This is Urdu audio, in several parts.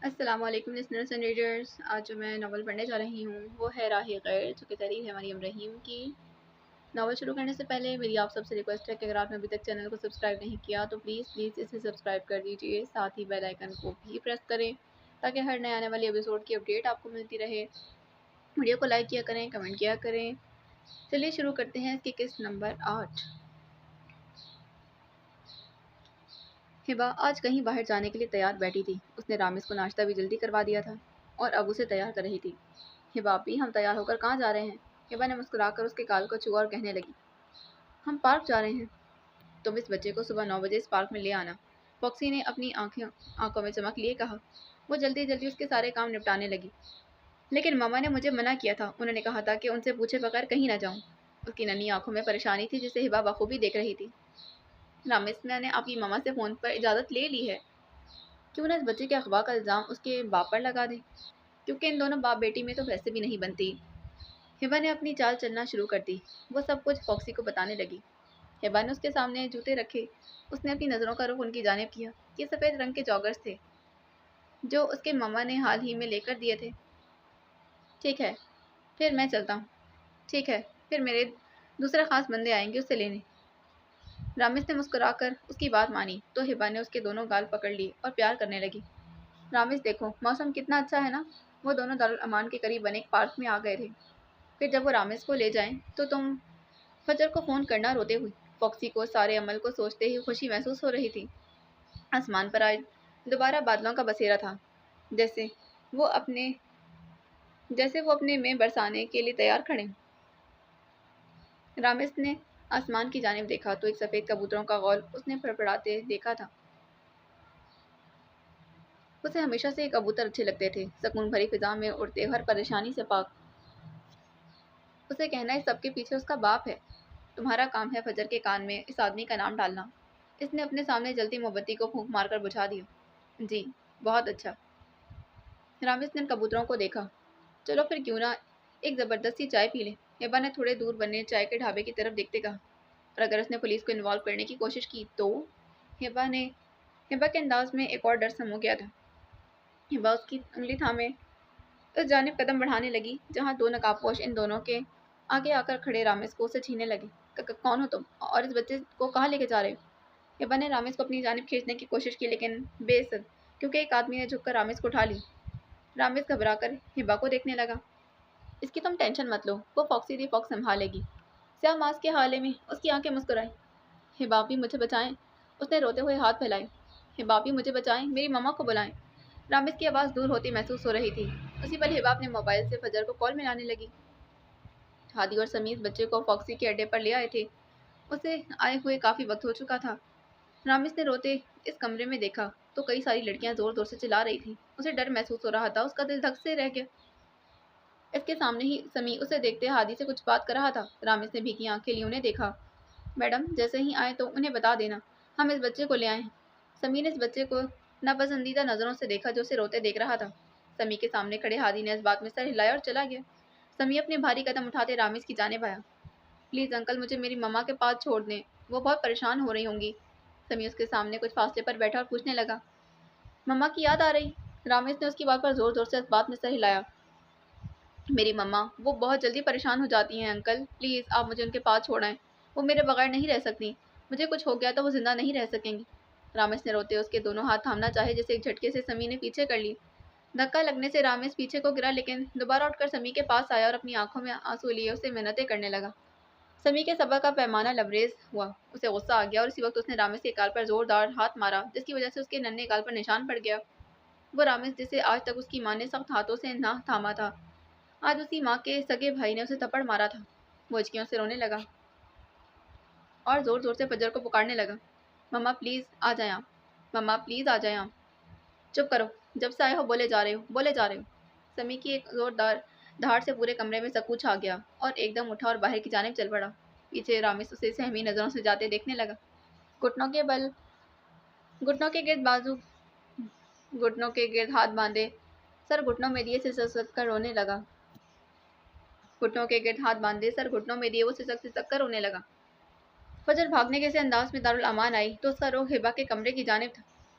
السلام علیکم لسنرس اینڈ ریڈرز. آج جو میں ناول پڑھنے جا رہی ہوں وہ ہے راہ غیر، جو کہ تحریر ہے مریم رحیم کی. ناول شروع کرنے سے پہلے میری آپ سب سے ریکویسٹ ہے کہ اگر آپ نے ابھی تک چینل کو سبسکرائب نہیں کیا تو پلیز اسے سبسکرائب کر دیجیے، ساتھ ہی بیل آئیکن کو بھی پریس کریں تاکہ ہر نئے آنے والی ایپیسوڈ کی اپڈیٹ آپ کو ملتی رہے. ویڈیو کو لائک کیا کریں، کمنٹ کیا کریں. چلیے شروع کرتے ہیں اس کی قسط نمبر 8. ہبا آج کہیں باہر جانے کے لیے تیار بیٹھی تھی. اس نے رامز کو ناشتہ بھی جلدی کروا دیا تھا اور اب اسے تیار کر رہی تھی. ہبا اپی، ہم تیار ہو کر کہاں جا رہے ہیں؟ ہبا نے مسکرا کر اس کے گال کو چھوا اور کہنے لگی، ہم پارک جا رہے ہیں. تم اس بچے کو صبح 9 بجے اس پارک میں لے آنا. فاکسی نے اپنی آنکھوں میں چمک لیے کہا. وہ جلدی جلدی اس کے سارے کام نپٹانے لگی. لیکن ماما نے مجھے منع کیا تھا. انہوں نے کہا تھا کہ ان سے پوچھے بغیر کہیں نہ جاؤں. اس کی ننھی آنکھوں میں پریشانی تھی جسے ہبا بخوبی دیکھ رہی تھی. رامز نے آپ کی ماما سے فون پر اجازت لے لی ہے. کیوں نہ اس بچے کے اغوا کا الزام اس کے باپ پر لگا دیں، کیونکہ ان دونوں باپ بیٹی میں تو ویسے بھی نہیں بنتی. ہبا نے اپنی چال چلنا شروع کر دی. وہ سب کچھ فاکسی کو بتانے لگی. ہبا نے اس کے سامنے جوتے رکھے. اس نے اپنی نظروں کا رخ ان کی جانب کیا. یہ سفید رنگ کے جاگرز تھے جو اس کے ماما نے حال ہی میں لے کر دیے تھے. ٹھیک ہے پھر میں چلتا ہوں. ٹھیک ہے پھر میرے دوسرے خاص بندے آئیں گے اسے لینے. رامز نے مسکرا کر اس کی بات مانی تو ہبا نے اس کے دونوں گال پکڑ لیے اور پیار کرنے لگی. رامز دیکھو موسم کتنا اچھا ہے نا. وہ دونوں دارالامان کے قریب بنے ایک پارک میں آ گئے تھے. پھر جب وہ رامز کو لے جائیں تو تم فجر کو فون کرنا روتے ہوئے. فاکسی کو سارے عمل کو سوچتے ہی خوشی محسوس ہو رہی تھی. آسمان پر آج دوبارہ بادلوں کا بسیرا تھا، جیسے وہ اپنے میں برسانے کے لیے تیار کھڑے ہوں. رامز نے آسمان کی جانب دیکھا تو ایک سفید کبوتروں کا غول اس نے پھڑپڑاتے دیکھا تھا. اسے ہمیشہ سے کبوتر اچھے لگتے تھے، سکون بھری فضا میں اڑتے، ہر پریشانی سے پاک. اسے کہنا اس سب کے پیچھے اس کا باپ ہے. تمہارا کام ہے فجر کے کان میں اس آدمی کا نام ڈالنا. اس نے اپنے سامنے جلتی موم بتی کو پھونک مار کر بجھا دیا. جی بہت اچھا. رامز نے ان کبوتروں کو دیکھا. چلو پھر کیوں نہ ایک زبردستی چائے پی لیں. ہبا نے تھوڑے دور بنے چائے کے ڈھابے کی طرف دیکھتے کہا. اور اگر اس نے پولیس کو انوالو کرنے کی کوشش کی تو؟ ہبا کے انداز میں ایک اور ڈر سمو گیا تھا. ہبا اس کی انگلی تھامے اس جانب قدم بڑھانے لگی جہاں دو نقاب پوش ان دونوں کے آگے آ کر کھڑے رامز کو اسے چھیننے لگے. کون ہو تم اور اس بچے کو کہاں لے کے جا رہے ہو؟ ہبا نے رامز کو اپنی جانب کھینچنے کی کوشش کی لیکن بے اثر، کیونکہ ایک آدمی نے جھک کر رامز کو اٹھا لی. رامز گھبرا کر ہبا کو دیکھنے لگا. اس کی تم ٹینشن مت لو، وہ فاکسی دی فاکس سنبھالے گی. سیاہ ماسک کے حالے میں اس کی آنکھیں مسکرائی. ہبا بھی مجھے بچائیں. اس نے روتے ہوئے ہاتھ پھیلائے. ہبا بھی مجھے بچائیں، میری ماما کو بلائیں. رامز کی آواز دور ہوتی محسوس ہو رہی تھی. اسی پل ہبا اپنے موبائل سے فجر کو کال ملانے لگی. ہادی اور سمیع بچے کو فاکسی کے اڈے پر لے آئے تھے. اسے آئے ہوئے کافی وقت ہو چکا تھا. رامز نے روتے اس کمرے میں دیکھا تو کئی ساری لڑکیاں زور زور سے چلا رہی تھیں. اسے ڈر محسوس ہو رہا تھا. اس کا دل دھک سے رہ گیا. اس کے سامنے ہی سمیع اسے دیکھتے ہادی سے کچھ بات کر رہا تھا. رامز نے بھیگی آنکھیں لی انہیں دیکھا. میڈم جیسے ہی آئے تو انہیں بتا دینا ہم اس بچے کو لے آئے ہیں. سمیع نے اس بچے کو ناپسندیدہ نظروں سے دیکھا جو اسے روتے دیکھ رہا تھا. سمیع کے سامنے کھڑے ہادی نے اس بات میں سر ہلایا اور چلا گیا. سمیع اپنے بھاری قدم اٹھاتے رامز کی جانب آیا. پلیز انکل مجھے میری ماما کے پاس چھوڑ دیں، وہ بہت پریشان ہو رہی ہوں گی. سمیع اس کے سامنے کچھ فاصلے پر بیٹھا اور پوچھنے لگا، مما کی یاد آ رہی؟ رامز نے اس کی بات پر زور زور سے اس بات میں سر ہلایا. میری مما وہ بہت جلدی پریشان ہو جاتی ہیں انکل، پلیز آپ مجھے ان کے پاس چھوڑائیں. وہ میرے بغیر نہیں رہ سکتی. مجھے کچھ ہو گیا تو وہ زندہ نہیں رہ سکیں گی. رامز نے روتے اس کے دونوں ہاتھ تھامنا چاہے جسے ایک جھٹکے سے سمیع نے پیچھے کر لی. دھکا لگنے سے رامز پیچھے کو گرا لیکن دوبارہ اٹھ کر سمیع کے پاس آیا اور اپنی آنکھوں میں آنسو لیے اسے منتیں کرنے لگا. سمیع کے صبر کا پیمانہ لبریز ہوا. اسے غصہ آ گیا اور اسی وقت اس نے رامز کے گال پر زوردار ہاتھ مارا جس کی وجہ سے اس کے ننھے گال پر نشان پڑ گیا. وہ رامز جسے آج تک اس کی ماں نے سخت ہاتھوں سے نہ تھاما تھا، آج اسی ماں کے سگے بھائی نے اسے تھپڑ مارا تھا. وہ ہچکیوں سے رونے لگا اور زور زور سے فجر کو پکارنے لگا. مما پلیز آ جائیں آپ، مما پلیز آ جائیں آپ. چپ کرو، جب سے آئے ہو بولے جا رہے ہو. سمیع کی ایک زوردار دھاڑ سے پورے کمرے میں سکوت چھا گیا اور ایک دم اٹھا اور باہر کی جانب چل پڑا. پیچھے رامز اسے سہمی نظروں سے جاتے دیکھنے لگا. گھٹنوں کے بل گھٹنوں کے گرد بازو گھٹنوں کے گرد ہاتھ باندھے سر گھٹنوں میں دیے سسک کر رونے لگا. گھٹنوں کے گرد ہاتھ باندھے سر گھٹنوں میں دیے وہ سسک کر رونے لگا. فجر بھاگنے کے سے انداز میں دارالامان آئی تو اس کا رخ ہبا کے کمرے کی جانب تھا.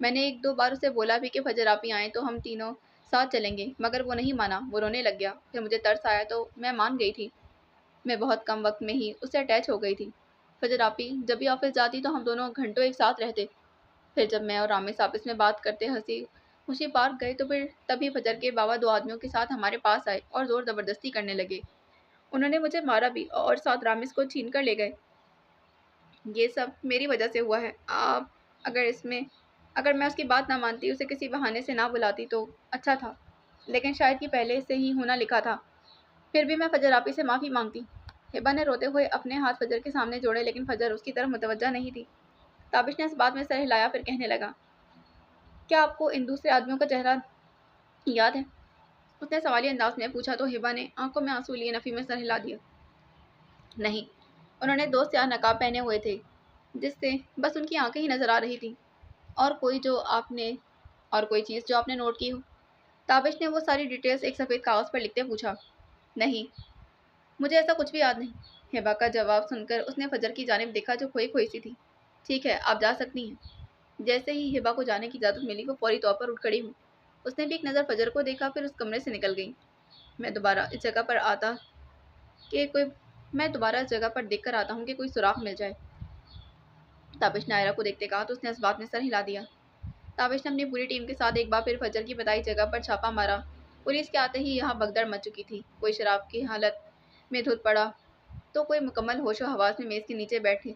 میں نے ایک دو بار اسے بولا بھی کہ فجر آپ ہی آئیں تو ہم تینوں ساتھ چلیں گے، مگر وہ نہیں مانا، وہ رونے لگ گیا۔ پھر مجھے ترس آیا تو میں مان گئی تھی۔ میں بہت کم وقت میں ہی اس سے اٹیچ ہو گئی تھی۔ فجر آپی جب بھی آفس جاتی تو ہم دونوں گھنٹوں ایک ساتھ رہتے۔ پھر جب میں اور رامس آپس میں بات کرتے ہنسی خوشی پارک گئے تو پھر تبھی فجر کے بابا دو آدمیوں کے ساتھ ہمارے پاس آئے اور زور زبردستی کرنے لگے۔ انہوں نے مجھے مارا بھی اور ساتھ رامس کو چھین کر لے گئے۔ یہ سب میری وجہ سے ہوا ہے۔ آپ اگر میں اس کی بات نہ مانتی، اسے کسی بہانے سے نہ بلاتی تو اچھا تھا، لیکن شاید یہ پہلے سے ہی ہونا لکھا تھا۔ پھر بھی میں فجر آپی سے معافی مانگتی۔ ہبا نے روتے ہوئے اپنے ہاتھ فجر کے سامنے جوڑے، لیکن فجر اس کی طرف متوجہ نہیں تھی۔ تابش نے اس بات میں سر ہلایا، پھر کہنے لگا، کیا آپ کو ان دوسرے آدمیوں کا چہرہ یاد ہے؟ اس نے سوالی انداز میں پوچھا تو ہبا نے آنکھوں میں آنسو لیے نفی میں سر ہلا دیا۔ نہیں، انہوں نے دو سیاہ نقاب پہنے ہوئے تھے جس سے بس ان کی آنکھیں ہی نظر آ رہی تھی، اور کوئی چیز جو آپ نے نوٹ کی ہو؟ تابش نے وہ ساری ڈیٹیلز ایک سفید کاغذ پر لکھتے پوچھا۔ نہیں، مجھے ایسا کچھ بھی یاد نہیں۔ ہبا کا جواب سن کر اس نے فجر کی جانب دیکھا جو کھوئی کھوئی سی تھی۔ ٹھیک ہے، آپ جا سکتی ہیں۔ جیسے ہی ہبا کو جانے کی اجازت ملی وہ فوری طور پر اٹھ کھڑی ہوئی۔ اس نے بھی ایک نظر فجر کو دیکھا، پھر اس کمرے سے نکل گئی۔ میں دوبارہ اس جگہ پر دیکھ کر آتا ہوں کہ کوئی سراغ مل جائے۔ تابش نے آئرہ کو دیکھتے کہا تو اس نے اس بات میں سر ہلا دیا۔ تابش نے اپنی پوری ٹیم کے ساتھ ایک بار پھر فجر کی بتائی جگہ پر چھاپا مارا۔ پولیس کے آتے ہی یہاں بھگدڑ مچ چکی تھی۔ کوئی شراب کی حالت میں دھت پڑا تو کوئی مکمل ہوش و حواس میں میز کے نیچے بیٹھے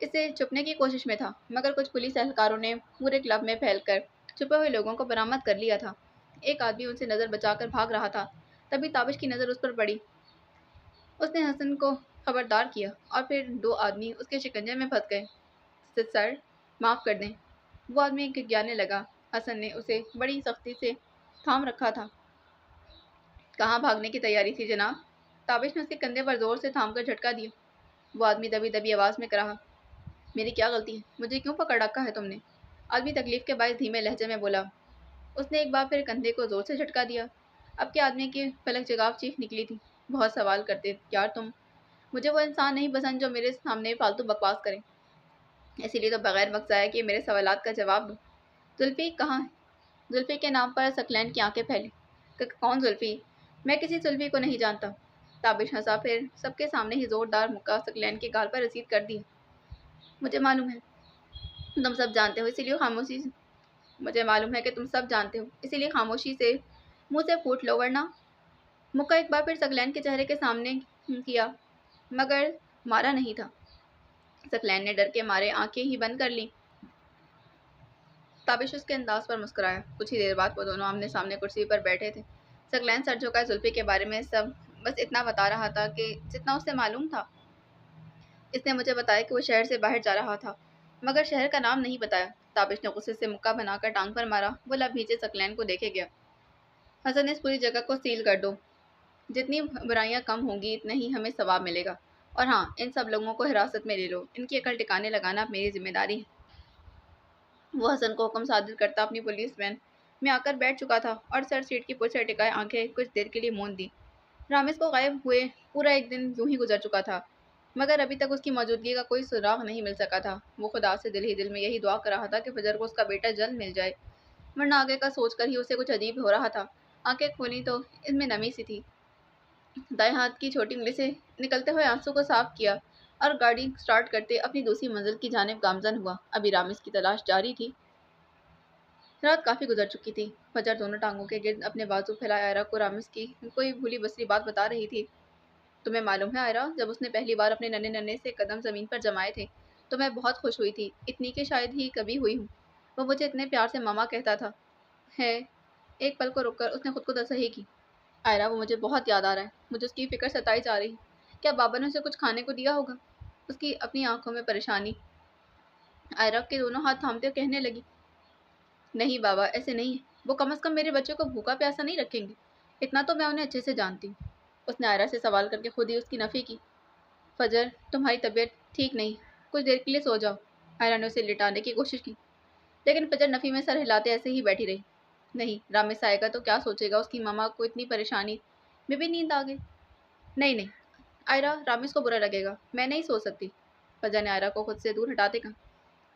اسے چھپنے کی کوشش میں تھا، مگر کچھ پولیس اہلکاروں نے پورے کلب میں پھیل کر چھپے ہوئے لوگوں کو برآمد کر لیا تھا۔ ایک آدمی ان سے نظر بچا کر بھاگ رہا تھا، تبھی تابش کی نظر اس پر پڑی۔ اس نے حسن کو خبردار کیا اور پھر دو آدمی اس کے شکنجے میں پھنس گئے۔ سر، معاف کر دیں۔ وہ آدمی گھگیانے لگا۔ حسن نے اسے بڑی سختی سے تھام رکھا تھا۔ کہاں بھاگنے کی تیاری تھی جناب؟ تابش نے اس کے کندھے پر زور سے تھام کر جھٹکا دیا۔ وہ آدمی دبی دبی آواز میں کہا، میری کیا غلطی ہے؟ مجھے کیوں پکڑ رکھا ہے تم نے؟ آدمی تکلیف کے باعث دھیمے لہجے میں بولا۔ اس نے ایک بار پھر کندھے کو زور سے جھٹکا دیا۔ اب کے آدمی کی فلک جگاف چیخ نکلی تھی، بہت سوال کرتے یار تم۔ مجھے وہ انسان نہیں پسند جو میرے سامنے فالتو بکواس کرے، اسی لیے تو بغیر وقت ضائع کیے میرے سوالات کا جواب دو۔ زلفی کہاں ہے؟ زلفی کے نام پر ثقلین کی آنکھیں پھیلی۔ کون زلفی؟ میں کسی زلفی کو نہیں جانتا۔ تابش ہنسا، پھر سب کے سامنے ہی زوردار مکہ ثقلین کے گال پر رسید کر دیا۔ مجھے معلوم ہے تم سب جانتے ہو، اسی لیے خاموشی سے منہ سے پھوٹ لو، ورنہ مکہ ایک بار پھر ثقلین کے چہرے کے سامنے کیا، مگر مارا نہیں تھا۔ ثقلین نے ڈر کے مارے آنکھیں ہی بند کر لیں۔ تابش اس کے انداز پر مسکرایا۔ کچھ ہی دیر بعد وہ دونوں آمنے سامنے کرسی پر بیٹھے تھے۔ ثقلین سر جھکائے زلفی کے بارے میں سب بس اتنا بتا رہا تھا کہ جتنا اسے معلوم تھا۔ اس نے مجھے بتایا کہ وہ شہر سے باہر جا رہا تھا، مگر شہر کا نام نہیں بتایا۔ تابش نے غصے سے مکہ بنا کر ٹانگ پر مارا۔ وہ لب نیچے ثقلین کو دیکھے گیا۔ حسن، اس پوری جگہ کو سیل کر دو۔ جتنی برائیاں کم ہوں گی اتنا ہی ہمیں ثواب ملے گا، اور ہاں، ان سب لوگوں کو حراست میں لے لو، ان کی عقل ٹھکانے لگانا اب میری ذمہ داری ہے۔ وہ حسن کو حکم صادر کرتا اپنی پولیس وین میں آ کر بیٹھ چکا تھا اور سر سیٹ کی پشت سے ٹکائے آنکھیں کچھ دیر کے لیے موند دی۔ رامس کو غائب ہوئے پورا ایک دن یوں ہی گزر چکا تھا، مگر ابھی تک اس کی موجودگی کا کوئی سراغ نہیں مل سکا تھا۔ وہ خدا سے دل ہی دل میں یہی دعا کر رہا تھا کہ فجر کو اس کا بیٹا جلد مل جائے، ورنہ آگے کا سوچ کر ہی اسے کچھ عجیب ہو رہا تھا۔ آنکھیں کھولی تو ان میں نمی سی تھی۔ دائیں ہاتھ کی چھوٹی انگلی سے نکلتے ہوئے آنسو کو صاف کیا اور گاڑی سٹارٹ کرتے اپنی دوسری منزل کی جانب گامزن ہوا۔ ابھی رامس کی تلاش جاری تھی۔ رات کافی گزر چکی تھی۔ فجر دونوں ٹانگوں کے گرد اپنے بازو پھیلائے آئرہ کو رامس کی کوئی بھولی بسری بات بتا رہی تھی۔ تمہیں معلوم ہے آئرہ، جب اس نے پہلی بار اپنے ننھے ننھے سے قدم زمین پر جمائے تھے تو میں بہت خوش ہوئی تھی، اتنی کہ شاید ہی کبھی ہوئی ہوں۔ وہ مجھے اتنے پیار سے ماما کہتا تھا۔ ہے، ایک پل کو رک کر اس نے خود کو تصحیح کی۔ آئرہ، وہ مجھے بہت یاد آ رہا ہے۔ مجھے اس کی فکر ستائی جا رہی ہے۔ کیا بابا نے اسے کچھ کھانے کو دیا ہوگا؟ اس کی اپنی آنکھوں میں پریشانی آئرہ کے دونوں ہاتھ تھامتے ہوئے کہنے لگی، نہیں بابا، ایسے نہیں ہے، وہ کم از کم میرے بچے کو بھوکا پیاسا نہیں رکھیں گے، اتنا تو میں انہیں اچھے سے جانتی ہوں۔ اس نے آئرہ سے سوال کر کے خود ہی اس کی نفی کی۔ فجر، تمہاری طبیعت ٹھیک نہیں، کچھ دیر کے لیے سو جاؤ۔ آئرہ نے اسے لٹانے کی کوشش کی، لیکن فجر نفی میں سر ہلاتے ایسے ہی بیٹھی رہی۔ نہیں، رامس آئے گا تو کیا سوچے گا، اس کی ماما کو اتنی پریشانی میں بھی نیند آ گئی۔ نہیں نہیں آئرہ، رامس کو برا لگے گا، میں نہیں سو سکتی۔ فجر نے آئرہ کو خود سے دور ہٹاتے کہا۔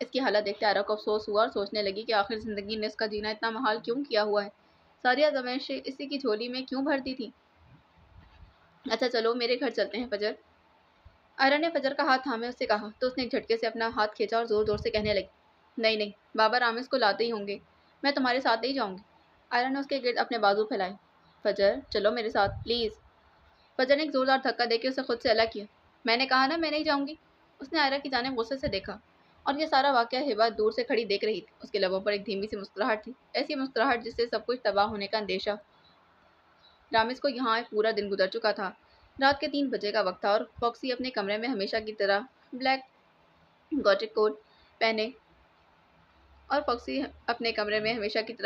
اس کی حالت دیکھتے آرا کو افسوس ہوا اور سوچنے لگی کہ آخر زندگی نے اس کا جینا اتنا محال کیوں کیا ہوا ہے، ساری آزمائشیں اسی کی جھولی میں کیوں بھرتی تھی۔ اچھا چلو میرے گھر چلتے ہیں فجر، آئرا نے فجر کا ہاتھ تھامے اس سے کہا تو اس نے ایک جھٹکے سے اپنا ہاتھ کھینچا اور زور زور سے کہنے لگی، نہیں نہیں، بابا رامز کو لاتے ہی ہوں گے، میں تمہارے ساتھ نہیں جاؤں گی۔ آئرا نے اس کے گرد اپنے بازو پھیلائے، فجر چلو میرے ساتھ پلیز۔ فجر نے ایک زوردار دھکا دے کے اسے خود سے الگ کیا، میں نے کہا نا میں نہیں جاؤں گی۔ اس نے آئرا کی جانب غصے سے دیکھا اور یہ سارا واقعہ ہبا دور سے کھڑی دیکھ رہی تھی۔ اس کے لبوں پر ایک دھیمی سی مسکراہٹ تھی، ایسی مسکراہٹ جس سے سب کچھ تباہ ہونے کا اندیشہ۔ رامز کو یہاں ایک پورا دن گزر چکا تھا، رات کے 3 بجے کا وقت تھا اور فاکسی اپنے کمرے میں ہمیشہ کی طرح بلیک گوتھک کوٹ پہنے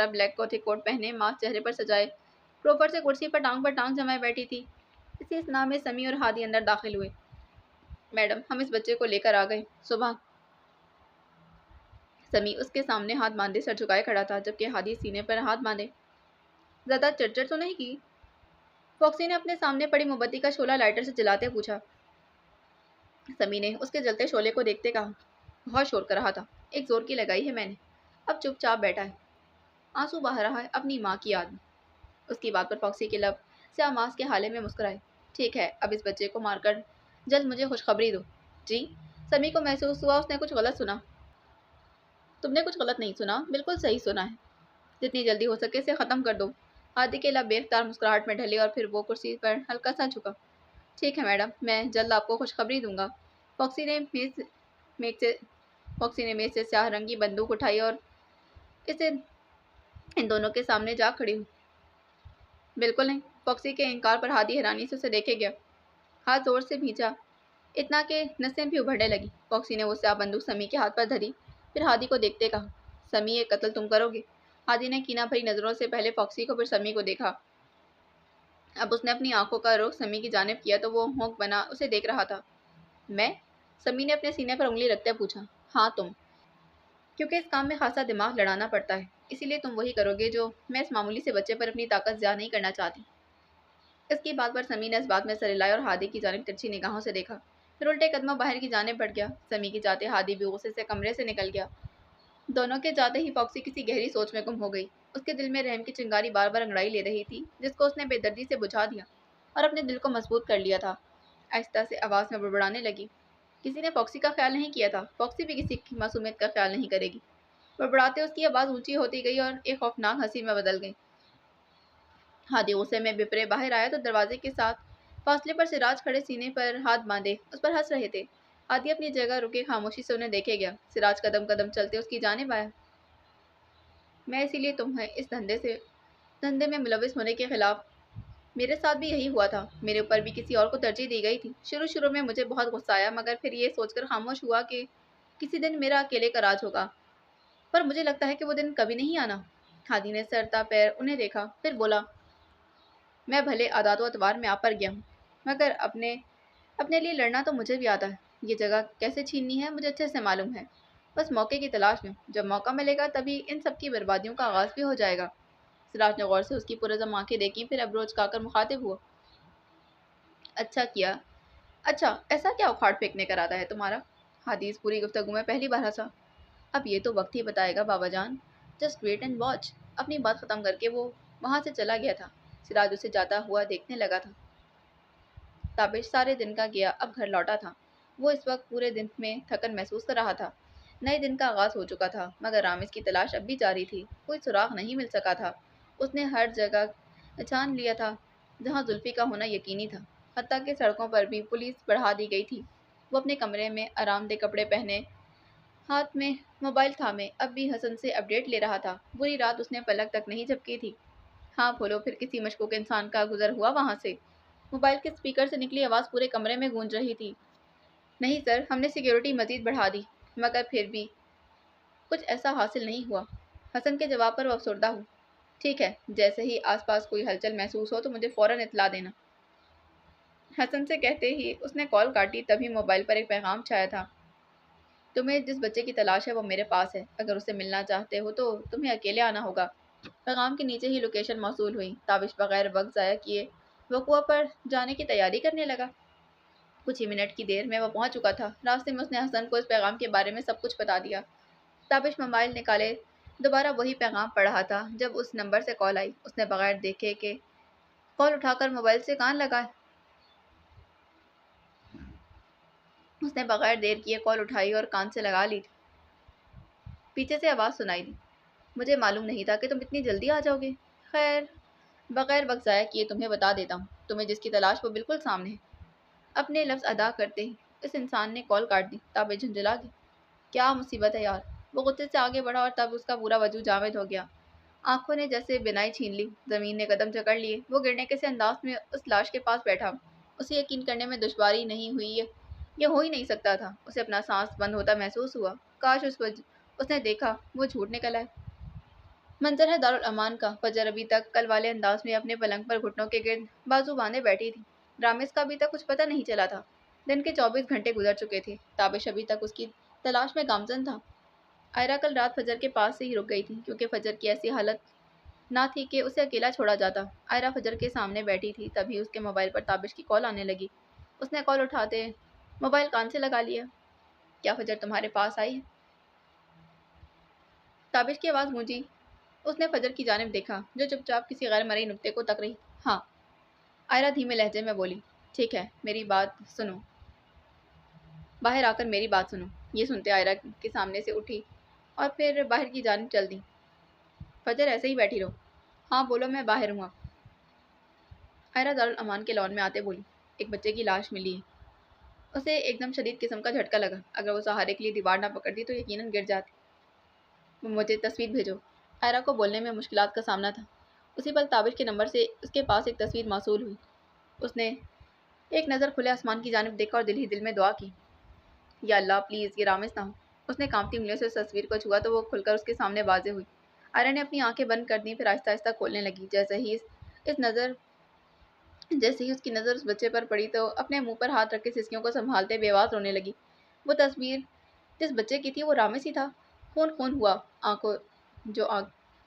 بلیک گوتھک کوٹ پہنے، ماسک چہرے پر سجائے، پروفر سے کرسی پر ٹانگ جمائے بیٹھی تھی۔ اسی اثنا میں سمی اور ہادی اندر داخل ہوئے۔ میڈم ہم اس بچے کو لے کر آ گئے صبح۔ سمی اس کے سامنے ہاتھ باندھے سر جھکائے کھڑا تھا جبکہ ہادی سینے پر ہاتھ باندھے۔ زیادہ چڑچڑ تو نہیں کی؟ فاکسی نے اپنے سامنے پڑی موم بتی کا شعلہ لائٹر سے جلاتے پوچھا۔ سمی نے اس کے جلتے شعلے کو دیکھتے کہا، بہت شور کر رہا تھا، ایک زور کی لگائی ہے میں نے، اب چپ چاپ بیٹھا ہے، آنسو بہا رہا ہے اپنی ماں کی یاد میں۔ اس کی بات پر فاکسی کے لب سیاہ ماسک کے حالے میں مسکرائے۔ ٹھیک ہے اب اس بچے کو مار کر جلد مجھے خوشخبری دو۔ جی؟ سمی کو محسوس ہوا اس نے کچھ غلط سنا۔ تم نے کچھ غلط نہیں سنا، بالکل صحیح سنا ہے، جتنی جلدی ہو سکے اسے ختم کر دو۔ ہادی کے لب بے اختیار مسکراہٹ میں ڈھلے اور پھر وہ کرسی پر ہلکا سا جھکا۔ ٹھیک ہے میڈم، میں جلد آپ کو خوشخبری دوں گا۔ فاکسی نے میز سے سیاہ رنگ کی بندوق اٹھائی اور اسے ان دونوں کے سامنے جا کھڑی ہوئی۔ بالکل نہیں، فاکسی کے انکار پر ہادی حیرانی سے اسے دیکھے گیا، ہاتھ زور سے بھینچا اتنا کہ نسیں بھی ابھرنے لگی۔ فاکسی نے وہ سیاہ بندوق سمی کے ہاتھ پر دھری، پھر ہادی کو دیکھتے کہا، سمی یہ قتل تم کرو گے؟ ہادی نے کینہ بھری نظروں سے پہلے فاکسی کو پھر سمی کو دیکھا۔ اب اس نے اپنی آنکھوں کا رخ سمی کی جانب کیا تو وہ ہونک بنا اسے دیکھ رہا تھا۔ میں؟ سمی نے اپنے سینے پر انگلی رکھتے پوچھا۔ ہاں تم، کیونکہ اس کام میں خاصا دماغ لڑانا پڑتا ہے، اسی لیے تم وہی کرو گے جو میں اس معمولی سے بچے پر اپنی طاقت ضیاع نہیں کرنا چاہتی۔ اس کی بات پر سمی نے اس بات میں سر ہلائے اور ہادی کی جانب ترچھی نگاہوں سے دیکھا، پھر الٹے قدموں باہر کی جانب بڑھ گیا۔ سمی کی جاتے ہادی بھی غصے سے کمرے سے نکل گیا۔ دونوں کے جاتے ہی فاکسی کسی گہری سوچ میں گم ہو گئی۔ اس کے دل میں رحم کی چنگاری بار بار انگڑائی لے رہی تھی جس کو اس نے بے دردی سے بجھا دیا اور اپنے دل کو مضبوط کر لیا تھا۔ آہستہ سے آواز میں بڑبڑانے لگی، کسی نے فاکسی کا خیال نہیں کیا تھا، فاکسی بھی کسی کی معصومیت کا خیال نہیں کرے گی۔ بڑبڑاتے اس کی آواز اونچی ہوتی گئی اور ایک خوفناک ہنسی میں بدل گئی۔ ہادی غصے میں بپرے باہر آیا تو دروازے کے ساتھ فاصلے پر سراج کھڑے سینے پر ہاتھ باندھے اس پر ہنس رہے تھے۔ ہادی اپنی جگہ رکے خاموشی سے انہیں دیکھے گیا۔ سراج قدم قدم چلتے اس کی جانب آیا۔ میں اسی لیے تمہیں اس دھندے میں ملوث ہونے کے خلاف، میرے ساتھ بھی یہی ہوا تھا، میرے اوپر بھی کسی اور کو ترجیح دی گئی تھی۔ شروع میں مجھے بہت غصہ آیا مگر پھر یہ سوچ کر خاموش ہوا کہ کسی دن میرا اکیلے کا راج ہوگا، پر مجھے لگتا ہے کہ وہ دن کبھی نہیں آنا۔ ہادی نے سر تا پیر انہیں دیکھا، پھر بولا، میں بھلے عادات و اطوار میں آپ پر گیا ہوں مگر اپنے لیے لڑنا تو مجھے بھی آتا ہے۔ یہ جگہ کیسے چھیننی ہے مجھے اچھے سے معلوم ہے، بس موقع کی تلاش میں ہوں، جب موقع ملے گا تبھی ان سب کی بربادیوں کا آغاز بھی ہو جائے گا۔ سراج نے غور سے اس کی پرعزم آنکھیں دیکھیں پھر ابروج چکا کر مخاطب ہوا، اچھا کیا؟ اچھا ایسا کیا اکھاڑ پھینکنے کا ارادہ ہے تمہارا؟ ہادی اس پوری گفتگو میں پہلی بار ہنسا۔ اب یہ تو وقت ہی بتائے گا بابا جان، جسٹ ویٹ اینڈ واچ۔ اپنی بات ختم کر کے وہ وہاں سے چلا گیا تھا۔ سراج اسے جاتا ہوا دیکھنے لگا تھا۔ تابش سارے دن کا گیا اب گھر لوٹا تھا۔ وہ اس وقت پورے دن میں تھکن محسوس کر رہا تھا۔ نئے دن کا آغاز ہو چکا تھا مگر رامز کی تلاش اب بھی جاری تھی، کوئی سراغ نہیں مل سکا تھا۔ اس نے ہر جگہ چھان لیا تھا جہاں زلفی کا ہونا یقینی تھا، حتیٰ کہ سڑکوں پر بھی پولیس بڑھا دی گئی تھی۔ وہ اپنے کمرے میں آرام دہ کپڑے پہنے، ہاتھ میں موبائل تھامے اب بھی حسن سے اپڈیٹ لے رہا تھا۔ بری رات اس نے پلک تک نہیں جھپکی تھی۔ ہاں بولو، پھر کسی مشکوک انسان کا گزر ہوا وہاں سے؟ موبائل کے اسپیکر سے نکلی آواز پورے کمرے میں گونج رہی تھی۔ نہیں سر، ہم نے سیکیورٹی مزید بڑھا دی مگر پھر بھی کچھ ایسا حاصل نہیں ہوا۔ حسن کے جواب پر وہ افسردہ ہو۔ ٹھیک ہے، جیسے ہی آس پاس کوئی ہلچل محسوس ہو تو مجھے فوراً اطلاع دینا۔ حسن سے کہتے ہی اس نے کال کاٹی، تبھی موبائل پر ایک پیغام چھایا تھا، تمہیں جس بچے کی تلاش ہے وہ میرے پاس ہے، اگر اسے ملنا چاہتے ہو تو تمہیں اکیلے آنا ہوگا۔ پیغام کے نیچے ہی لوکیشن موصول ہوئی۔ تابش بغیر وقت ضائع کیے وقوع پر جانے کی تیاری کرنے لگا۔ کچھ ہی منٹ کی دیر میں وہ پہنچ چکا تھا۔ راستے میں اس نے حسن کو اس پیغام کے بارے میں سب کچھ بتا دیا۔ تابش موبائل نکالے دوبارہ وہی پیغام پڑھ رہا تھا جب اس نمبر سے کال آئی۔ اس نے بغیر دیکھے کہ کال اٹھا کر موبائل سے کان لگا اس نے بغیر دیر کیے کال اٹھائی اور کان سے لگا لی تھی۔ پیچھے سے آواز سنائی دی، مجھے معلوم نہیں تھا کہ تم اتنی جلدی آ جاؤ گے۔ خیر، بغیر وقت ضائع کیے تمہیں بتا دیتا ہوں، تمہیں جس کی تلاش وہ بالکل سامنے ہے۔ اپنے لفظ ادا کرتے ہی اس انسان نے کال کاٹ دی۔ تابے جھنجھلا گیا۔ کیا مصیبت ہے یار! وہ غصے سے آگے بڑھا اور تب اس کا پورا وجود جامد ہو گیا۔ آنکھوں نے جیسے بینائی چھین لی، زمین نے قدم جکڑ لیے۔ وہ گرنے کے سے انداز میں اس لاش کے پاس بیٹھا۔ اسے یقین کرنے میں دشواری نہیں ہوئی، یہ ہو ہی نہیں سکتا تھا۔ اسے اپنا سانس بند ہوتا محسوس ہوا۔ کاش اس نے دیکھا، وہ جھوٹ نکل آئے۔ منظر ہے دارالامان کا۔ فجر ابھی تک کل والے انداز میں اپنے پلنگ پر گھٹنوں کے گرد بازو باندھے بیٹھی تھی۔ رامز کا ابھی تک کچھ پتہ نہیں چلا تھا۔ دن کے 24 گھنٹے گزر چکے تھے۔ تابش ابھی تک اس کی تلاش میں گامزن تھا۔ آئرہ کل رات فجر کے پاس سے ہی رک گئی تھی کیونکہ فجر کی ایسی حالت نہ تھی کہ اسے اکیلا چھوڑا جاتا۔ آئرہ فجر کے سامنے بیٹھی تھی، تبھی اس کے موبائل پر تابش کی کال آنے لگی۔ اس نے کال اٹھاتے موبائل کان سے لگا لیا۔ کیا فجر تمہارے پاس آئی ہے؟ تابش کی آواز گونجی۔ اس نے فجر کی جانب دیکھا جو چپ چاپ کسی غیر مرئی نقطے کو تک رہی۔ ہاں، آئرہ دھیمے لہجے میں بولی۔ ٹھیک ہے، میری بات سنو، باہر آ کر میری بات سنو۔ یہ سنتے آئرہ کے سامنے سے اٹھی اور پھر باہر کی جانب چل دی۔ فجر ایسے ہی بیٹھی رہو۔ ہاں بولو، میں باہر ہوں اب۔ آئرہ دارالامان کے لان میں آتے بولی، ایک بچے کی لاش ملی ہے۔ اسے ایک دم شدید قسم کا جھٹکا لگا۔ اگر وہ سہارے کے لیے دیوار نہ پکڑتی تو یقیناً گر جاتی۔ مجھے تصویر بھیجو۔ آئرہ کو بولنے میں مشکلات کا سامنا تھا۔ اسی پل تابش کے نمبر سے اس کے پاس ایک تصویر موصول ہوئی۔ اس نے ایک نظر کھلے آسمان کی جانب دیکھا اور دل ہی دل میں دعا کی، یا اللہ پلیز یہ رامز نہ ہو۔ اس نے کانپتی انگلیوں سے اس تصویر کو چھوا تو وہ کھل کر اس کے سامنے واضح ہوئی۔ آئرہ نے اپنی آنکھیں بند کر دیں، پھر آہستہ آہستہ کھولنے لگی۔ جیسے ہی اس کی نظر اس بچے پر پڑی تو اپنے منہ پر ہاتھ رکھ کے سسکیوں کو سنبھالتے بے آواز رونے لگی۔ وہ تصویر جس بچے کی تھی وہ رامز ہی تھا۔ خون خون ہوا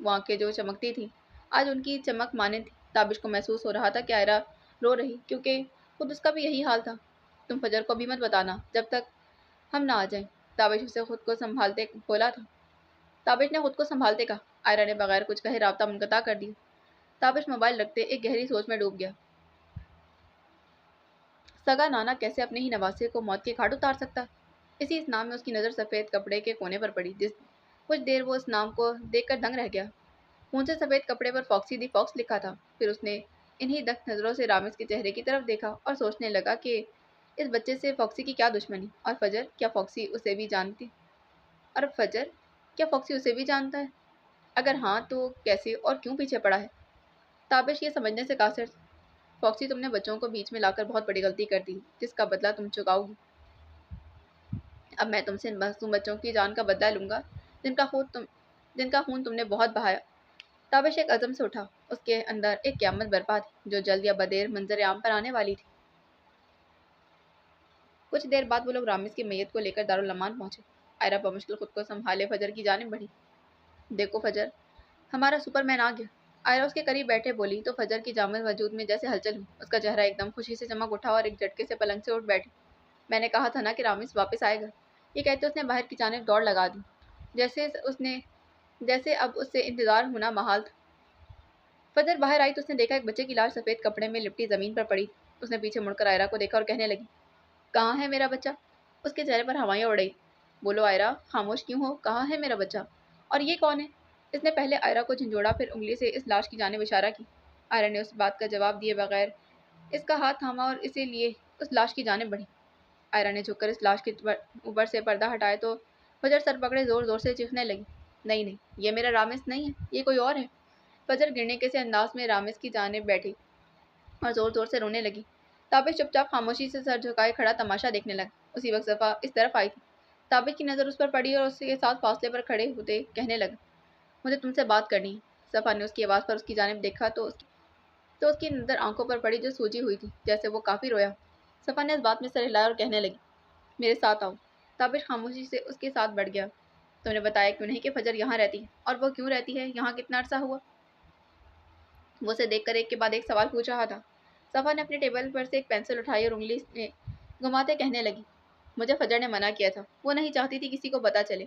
وہ آنکھیں جو چمکتی تھیں آج ان کی چمک مانند تھی۔ تابش کو محسوس ہو رہا تھا کہ آئرہ رو رہی کیونکہ خود اس کا بھی یہی حال تھا۔ تم فجر کو بھی مت بتانا جب تک ہم نہ آ جائیں، تابش اسے خود کو سنبھالتے بولا تھا۔ تابش نے خود کو سنبھالتے کہا۔ آئرہ نے بغیر کچھ کہے رابطہ منقطع کر دیا۔ تابش موبائل رکھتے ایک گہری سوچ میں ڈوب گیا۔ سگا نانا کیسے اپنے ہی نواسے کو موت کے گھاٹ اتار سکتا؟ اسی اس نام میں اس کی نظر سفید کپڑے کے کونے پر پڑی۔ کچھ دیر وہ اس نام کو دیکھ کر دنگ رہ گیا۔ خون سے سفید کپڑے پر فاکسی دی فاکس لکھا تھا۔ پھر اس نے انہی دکھ نظروں سے رامز کے چہرے کی طرف دیکھا اور سوچنے لگا کہ اس بچے سے فاکسی کی کیا دشمنی، اور فجر کیا فاکسی اسے بھی جانتا ہے؟ اگر ہاں تو کیسے اور کیوں پیچھے پڑا ہے؟ تابش یہ سمجھنے سے قاصر تھی۔ فاکسی، تم نے بچوں کو بیچ میں لا کر بہت بڑی غلطی کر دی جس کا بدلہ تم چکاؤ گی۔ اب میں تم سے ان معصوم بچوں کی جان کا بدلہ لوں گا جن کا خون تم نے بہت بہایا۔ تابش ایک عزم سے اٹھا۔ اس کے اندر ایک قیامت برپا تھی جو جلد یا بدیر منظر عام پر آنے والی تھی۔ کچھ دیر بعد وہ لوگ رامز کی میت کو لے کر دارالامان پہنچے۔ آئرہ بمشکل خود کو سنبھالے فجر کی جانب بڑھی۔ دیکھو فجر، ہمارا سپر مین آ گیا۔ آئرہ اس کے قریب بیٹھے بولی تو فجر کی جامد وجود میں جیسے ہلچل ہوئی۔ اس کا چہرہ ایک دم خوشی سے چمک اٹھا اور ایک جھٹکے سے پلنگ سے اٹھ بیٹھی۔ میں نے کہا تھا نا کہ رامز واپس آئے گا۔ یہ کہتے اس نے باہر کی جانب دوڑ لگا دی جیسے اب اس سے انتظار ہونا محال تھا۔ فجر باہر آئی تو اس نے دیکھا ایک بچے کی لاش سفید کپڑے میں لپٹی زمین پر پڑی۔ اس نے پیچھے مڑ کر آئرہ کو دیکھا اور کہنے لگی، کہاں ہے میرا بچہ؟ اس کے چہرے پر ہوائیں اڑ رہی۔ بولو آئرہ، خاموش کیوں ہو؟ کہاں ہے میرا بچہ؟ اور یہ کون ہے؟ اس نے پہلے آئرہ کو جھنجھوڑا، پھر انگلی سے اس لاش کی جانب اشارہ کی۔ آئرہ نے اس بات کا جواب دیے بغیر اس کا ہاتھ تھاما اور اسے لیے اس لاش کی جانب بڑھی۔ آئرہ نے جھک کر اس لاش کے اوپر سے پردہ ہٹائے تو فجر سر پکڑے زور زور سے چیخنے لگی، نہیں، یہ میرا رامز نہیں ہے، یہ کوئی اور ہے۔ فجر گرنے کے سے انداز میں رامز کی جانب بیٹھی اور زور زور سے رونے لگی۔ تابش چپ چاپ خاموشی سے سر جھکائے کھڑا تماشا دیکھنے لگا۔ اسی وقت صفا اس طرف آئی تھی۔ تابش کی نظر اس پر پڑی اور اس کے ساتھ فاصلے پر کھڑے ہوتے کہنے لگا، مجھے تم سے بات کرنی ہے۔ صفا نے اس کی آواز پر اس کی جانب دیکھا تو اس کی نظر آنکھوں پر پڑی جو سوجی ہوئی تھی، جیسے وہ کافی رویا۔ صفا نے اس بات میں سر ہلایا اور کہنے لگی، میرے ساتھ آؤ۔ تابش خاموشی سے اس کے ساتھ بڑھ گیا۔ تم نے بتایا کیوں نہیں کہ فجر یہاں رہتی ہے، اور وہ کیوں رہتی ہے یہاں کتنا عرصہ ہوا؟ وہ اسے دیکھ کر ایک کے بعد ایک سوال پوچھ رہا تھا۔ صفا نے اپنے ٹیبل پر سے ایک پینسل اٹھائی اور انگلی میں گھماتے کہنے لگی، مجھے فجر نے منع کیا تھا، وہ نہیں چاہتی تھی کسی کو پتہ چلے۔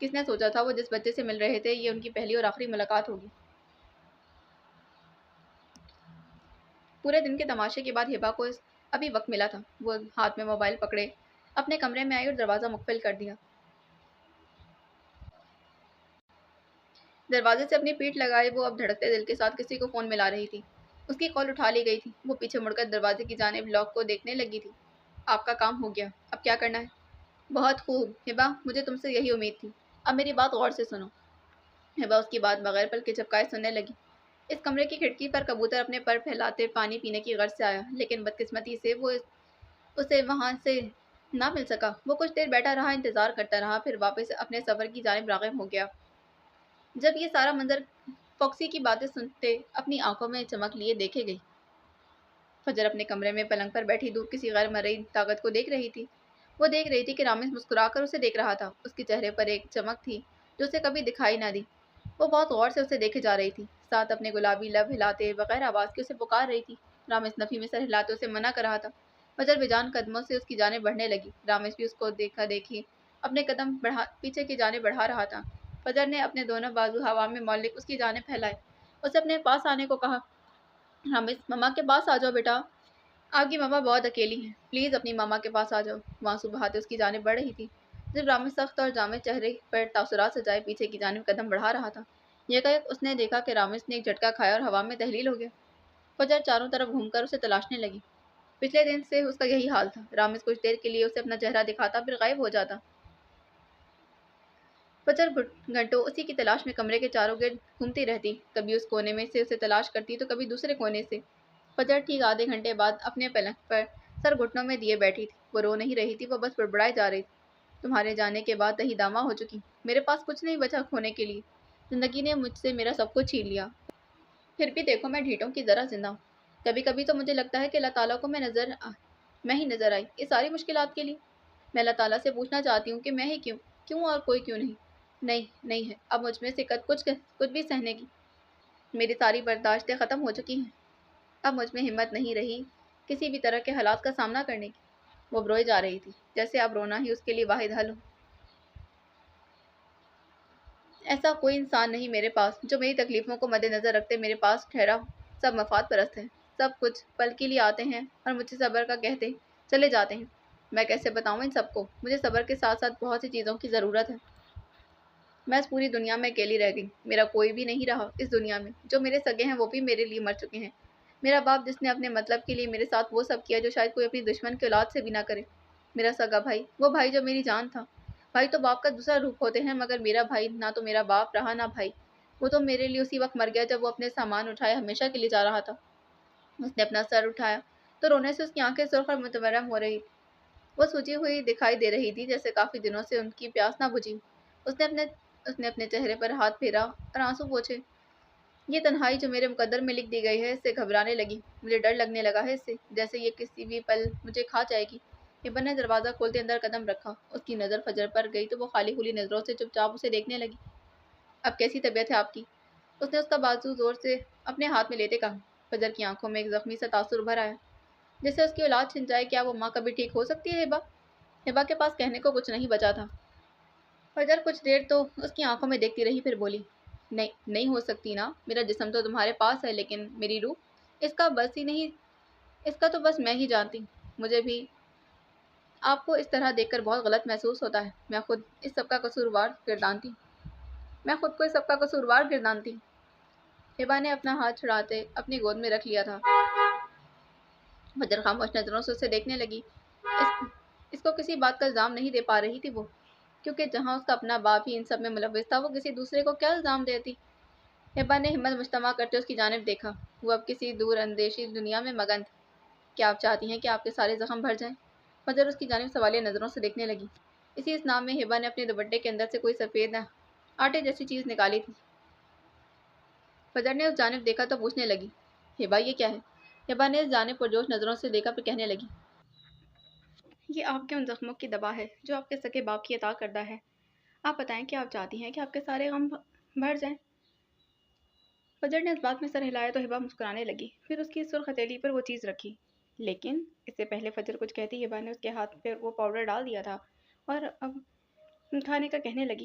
کس نے سوچا تھا وہ جس بچے سے مل رہے تھے یہ ان کی پہلی اور آخری ملاقات ہوگی۔ پورے دن کے تماشے کے بعد ہبا کو ابھی وقت ملا تھا۔ وہ ہاتھ میں موبائل پکڑے اپنے کمرے میں آئی اور دروازہ مقفل کر دیا۔ دروازے سے اپنی پیٹھ لگائے وہ اب دھڑکتے دل کے ساتھ کسی کو فون ملا رہی تھی۔ اس کی کال اٹھا لی گئی تھی۔ وہ پیچھے مڑ کر دروازے کی جانب لاک کو دیکھنے لگی تھی۔ آپ کا کام ہو گیا، اب کیا کرنا ہے؟ بہت خوب ہبا، مجھے تم سے یہی امید تھی۔ اب میری بات غور سے سنو۔ ہبا اس کی بات بغیر پل کے جھپکائے سننے لگی۔ اس کمرے کی کھڑکی پر کبوتر اپنے پر پھیلاتے پانی پینے کی غرض سے آیا، لیکن بدقسمتی سے وہ اسے وہاں سے نہ مل سکا۔ وہ کچھ دیر بیٹھا رہا، انتظار کرتا رہا، پھر واپس اپنے سفر کی جانب راغب ہو گیا۔ جب یہ سارا منظر فوکسی کی باتیں سنتے اپنی آنکھوں میں چمک لیے دیکھے گئی۔ فجر اپنے کمرے میں پلنگ پر بیٹھی دور کسی غیر مرئی طاقت کو دیکھ رہی تھی۔ وہ دیکھ رہی تھی کہ رامز مسکرا کر اسے دیکھ رہا تھا۔ اس کے چہرے پر ایک چمک تھی جو اسے کبھی دکھائی نہ دی۔ وہ بہت غور سے اسے دیکھے جا رہی تھی، ساتھ اپنے گلابی لب ہلاتے بغیر آواز کے اسے پکار رہی تھی۔ رامز نفی میں سر ہلاتے اسے منع کر رہا تھا۔ فجر بے جان قدموں سے اس کی جانب بڑھنے لگی۔ رامز بھی اس کو دیکھا دیکھی اپنے قدم پیچھے کی جانب بڑھا رہا تھا۔ فجر نے اپنے دونوں بازو ہوا میں معلق اس کی جانب پھیلائے۔ اسے اپنے پاس آنے کو کہا۔ رامز، مما کے پاس آ جاؤ بیٹا، آپ کی ماما بہت اکیلی ہیں، پلیز اپنی ماما کے پاس آ جاؤ۔ وہ آنسو بہاتے اس کی جانب بڑھ رہی تھی۔ جب رامز سخت اور جامد چہرے پر تاثرات سجائے پیچھے کی جانب قدم بڑھا رہا تھا، یکایک اس نے دیکھا کہ رامز نے ایک جھٹکا کھایا اور ہوا میں تحلیل ہو گیا۔ فجر چاروں طرف گھوم کر اسے تلاشنے لگی۔ پچھلے دن سے اس کا یہی حال تھا۔ رامز کچھ دیر کے لیے اسے اپنا چہرہ دکھاتا پھر غائب ہو جاتا۔ فجر گھنٹوں اسی کی تلاش میں کمرے کے چاروں گرد گھومتی رہتی، کبھی اس کونے میں سے اسے تلاش کرتی تو کبھی دوسرے کونے سے۔ فجر ٹھیک آدھے گھنٹے بعد اپنے پلنگ پر سر گھٹنوں میں دیے بیٹھی تھی۔ وہ رو نہیں رہی تھی، وہ بس بڑبڑائے جا رہی تھی۔ تمہارے جانے کے بعد دہی دامہ ہو چکی، میرے پاس کچھ نہیں بچا کھونے کے لیے۔ زندگی نے مجھ سے میرا سب کچھ چھین لیا، پھر بھی دیکھو میں ڈھیٹوں کی طرح زندہ ہوں۔ کبھی کبھی تو مجھے لگتا ہے کہ اللہ تعالیٰ کو میں ہی نظر آئی یہ ساری مشکلات کے لیے۔ میں اللہ تعالیٰ سے پوچھنا چاہتی ہوں کہ میں ہی کیوں اور کوئی کیوں نہیں۔ نہیں ہے اب مجھ میں سے کچھ بھی سہنے کی۔ میری ساری برداشتیں ختم ہو چکی ہیں۔ اب مجھ میں ہمت نہیں رہی کسی بھی طرح کے حالات کا سامنا کرنے کی۔ وہ روئے جا رہی تھی، جیسے اب رونا ہی اس کے لیے واحد حل ہو۔ ایسا کوئی انسان نہیں میرے پاس جو میری تکلیفوں کو مد نظر رکھتے میرے پاس ٹھہرا ہو۔ سب مفاد پرست ہیں، سب کچھ پل کے لیے آتے ہیں اور مجھے صبر کا کہتے چلے جاتے ہیں۔ میں کیسے بتاؤں ان سب کو؟ مجھے صبر کے ساتھ ساتھ بہت سی چیزوں کی ضرورت ہے۔ میں اس پوری دنیا میں اکیلی رہ گئی، میرا کوئی بھی نہیں رہا اس دنیا میں۔ جو میرے سگے ہیں وہ بھی میرے لیے مر چکے ہیں۔ میرا باپ جس نے اپنے مطلب کے لیے میرے ساتھ وہ سب کیا جو شاید کوئی اپنی دشمن کی اولاد سے بھی نہ کرے۔ میرا سگا بھائی، وہ بھائی جو میری جان تھا۔ بھائی تو باپ کا دوسرا روپ ہوتے ہیں، مگر میرا بھائی نہ تو میرا باپ رہا نہ بھائی۔ وہ تو میرے لیے اسی وقت مر گیا جب وہ اپنے سامان اٹھائے ہمیشہ کے لیے جا رہا تھا۔ اس نے اپنا سر اٹھایا تو رونے سے اس کی آنکھیں سرخ اور متورم ہو رہی تھی۔ وہ سوجی ہوئی دکھائی دے رہی تھی، جیسے کافی دنوں سے ان کی پیاس نہ بجھی۔ اس نے اپنے چہرے پر ہاتھ پھیرا اور آنسو پوچھے۔ یہ تنہائی جو میرے مقدر میں لکھ دی گئی ہے، اس سے گھبرانے لگی۔ مجھے ڈر لگنے لگا ہے اس سے، جیسے یہ کسی بھی پل مجھے کھا جائے گی۔ ہبا نے دروازہ کھولتے اندر قدم رکھا۔ اس کی نظر فجر پر گئی تو وہ خالی کھلی نظروں سے چپ چاپ اسے دیکھنے لگی۔ اب کیسی طبیعت ہے آپ کی؟ اس نے اس کا بازو زور سے اپنے ہاتھ میں لیتے کہا۔ فجر کی آنکھوں میں ایک زخمی سا تاثر ابھر آیا، جیسے اس کی اولاد چھن جائے۔ کیا وہ ماں کبھی ٹھیک ہو سکتی ہے ہبا؟ ہبا کے پاس کہنے کو کچھ نہیں بچا تھا۔ فجر کچھ دیر تو اس کی آنکھوں میں دیکھتی رہی، پھر بولی، نہیں ہو سکتی نا۔ میرا جسم تو تمہارے پاس ہے، لیکن میری روح، اس کا تو بس میں ہی جانتی ہوں۔ مجھے بھی آپ کو اس طرح دیکھ کر بہت غلط محسوس ہوتا ہے۔ میں خود کو اس سب کا قصوروار گردانتی ہوں۔ ہبا نے اپنا ہاتھ چھڑاتے اپنی گود میں رکھ لیا تھا۔ فجر خاموش نظروں سے اسے دیکھنے لگی۔ اس کو کسی بات کا الزام نہیں دے پا رہی تھی وہ، کیونکہ جہاں اس کا اپنا باپ ہی ان سب میں ملوث تھا، وہ کسی دوسرے کو کیا الزام دیتی۔ ہبا نے ہمت مجتمع کرتے اس کی جانب دیکھا۔ وہ اب کسی دور اندیشی دنیا میں مگن تھی۔ کیا آپ چاہتی ہیں کہ آپ کے سارے زخم بھر جائیں؟ فجر اس کی جانب سوالیہ نظروں سے دیکھنے لگی۔ اسی اسنا میں ہبا نے اپنے دوپٹے کے اندر سے کوئی سفید آٹے جیسی چیز نکالی تھی۔ فجر نے اس جانب دیکھا تو پوچھنے لگی، ہبا یہ کیا ہے؟ ہبا نے اس جانب پرجوش نظروں سے دیکھا پھر کہنے لگی، یہ آپ کے ان زخموں کی دوا ہے جو آپ کے سگے باپ کی عطا کردہ ہے۔ آپ بتائیں کہ آپ چاہتی ہیں کہ آپ کے سارے غم بھر جائیں؟ فجر نے اس بات میں سر ہلایا تو ہبا مسکرانے لگی، پھر اس کی سرخ ہتھیلی پر وہ چیز رکھی۔ لیکن اس سے پہلے فجر کچھ کہتی ہبا نے اس کے ہاتھ پر وہ پاؤڈر ڈال دیا تھا اور اب کھانے کا کہنے لگی۔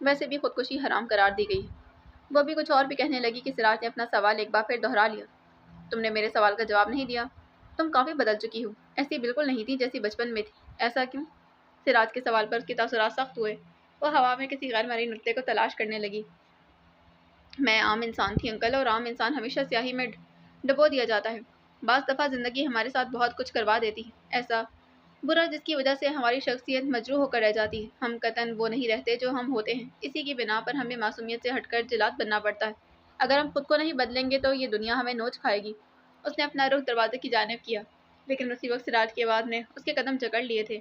ویسے بھی خودکشی حرام قرار دی گئی ہے۔ وہ بھی کچھ اور بھی کہنے لگی کہ سراج نے اپنا سوال ایک بار پھر دہرا لیا۔ تم نے میرے سوال کا جواب نہیں دیا۔ تم کافی بدل چکی ہو، ایسی بالکل نہیں تھی جیسی بچپن میں تھی۔ ایسا کیوں؟ سراج کے سوال پر اس کے تاثرات سخت ہوئے۔ وہ ہوا میں کسی غیر مرئی نقطے کو تلاش کرنے لگی۔ میں عام انسان تھی انکل، اور عام انسان ہمیشہ سیاہی میں ڈبو دیا جاتا ہے۔ بعض دفعہ زندگی ہمارے ساتھ بہت کچھ کروا دیتی ہے، ایسا برا جس کی وجہ سے ہماری شخصیت مجروح ہو کر رہ جاتی ہے۔ ہم قطعاً وہ نہیں رہتے جو ہم ہوتے ہیں، اسی کی بنا پر ہمیں معصومیت سے ہٹ کر جلاد بننا پڑتا ہے۔ اگر ہم خود کو نہیں بدلیں گے تو یہ دنیا ہمیں نوچ کھائے گی۔ اس نے اپنا رخ دروازے کی جانب کیا، لیکن اسی وقت سراج کی آواز نے اس کے قدم جکڑ لیے تھے۔